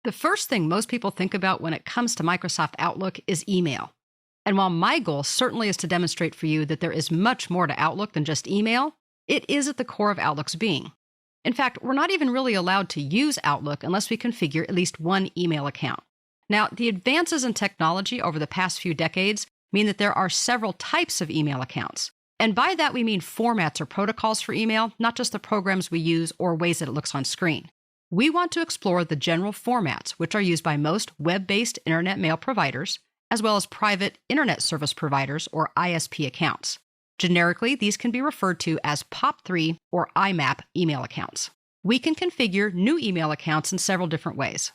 The first thing most people think about when it comes to Microsoft Outlook is email. And while my goal certainly is to demonstrate for you that there is much more to Outlook than just email, it is at the core of Outlook's being. In fact, we're not even really allowed to use Outlook unless we configure at least one email account. Now, the advances in technology over the past few decades mean that there are several types of email accounts. And by that, we mean formats or protocols for email, not just the programs we use or ways that it looks on screen. We want to explore the general formats, which are used by most web-based internet mail providers, as well as private internet service providers or ISP accounts. Generically, these can be referred to as POP3 or IMAP email accounts. We can configure new email accounts in several different ways.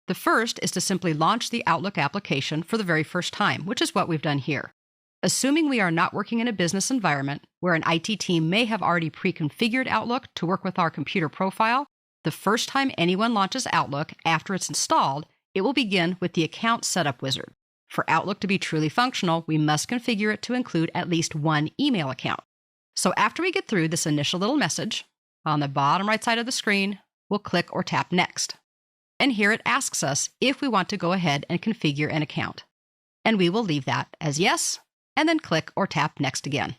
The first is to simply launch the Outlook application for the very first time, which is what we've done here. Assuming we are not working in a business environment where an IT team may have already pre-configured Outlook to work with our computer profile, the first time anyone launches Outlook after it's installed, it will begin with the Account Setup Wizard. For Outlook to be truly functional, we must configure it to include at least one email account. So after we get through this initial little message, on the bottom right side of the screen, we'll click or tap Next. And here it asks us if we want to go ahead and configure an account. And we will leave that as yes, and then click or tap Next again.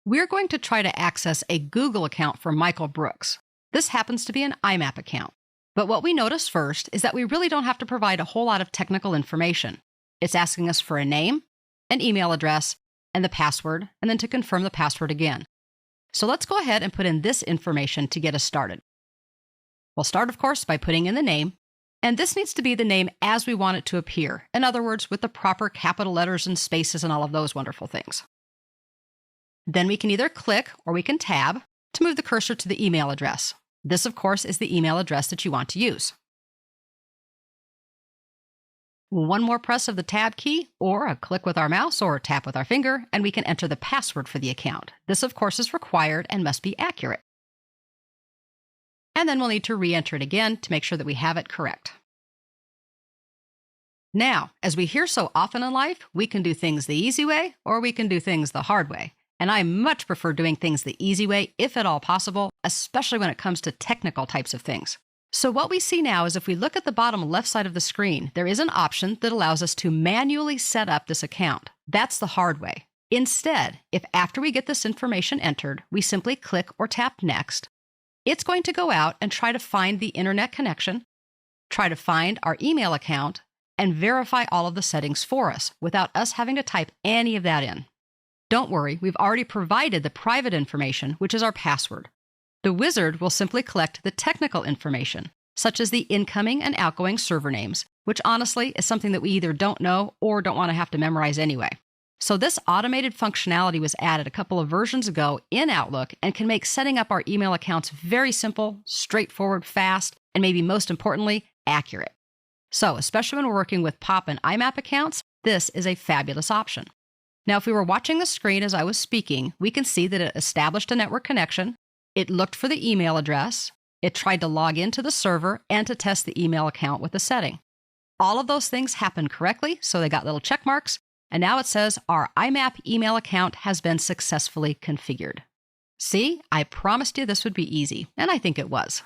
We're going to try to access a Google account for Michael Brooks. This happens to be an IMAP account. But what we notice first is that we really don't have to provide a whole lot of technical information. It's asking us for a name, an email address, and the password, and then to confirm the password again. So let's go ahead and put in this information to get us started. We'll start, of course, by putting in the name, and this needs to be the name as we want it to appear. In other words, with the proper capital letters and spaces and all of those wonderful things. Then we can either click or we can tab to move the cursor to the email address. This, of course, is the email address that you want to use. One more press of the tab key, or a click with our mouse, or a tap with our finger, and we can enter the password for the account. This, of course, is required and must be accurate. And then we'll need to re-enter it again to make sure that we have it correct. Now, as we hear so often in life, we can do things the easy way, or we can do things the hard way. And I much prefer doing things the easy way, if at all possible, especially when it comes to technical types of things. So what we see now is if we look at the bottom left side of the screen, there is an option that allows us to manually set up this account. That's the hard way. Instead, if after we get this information entered, we simply click or tap Next, it's going to go out and try to find the internet connection, try to find our email account, and verify all of the settings for us without us having to type any of that in. Don't worry, we've already provided the private information, which is our password. The wizard will simply collect the technical information, such as the incoming and outgoing server names, which honestly is something that we either don't know or don't want to have to memorize anyway. So this automated functionality was added a couple of versions ago in Outlook and can make setting up our email accounts very simple, straightforward, fast, and maybe most importantly, accurate. So especially when we're working with POP and IMAP accounts, this is a fabulous option. Now, if we were watching the screen as I was speaking, we can see that it established a network connection, it looked for the email address, it tried to log into the server and to test the email account with the setting. All of those things happened correctly, so they got little check marks, and now it says our IMAP email account has been successfully configured. See, I promised you this would be easy, and I think it was.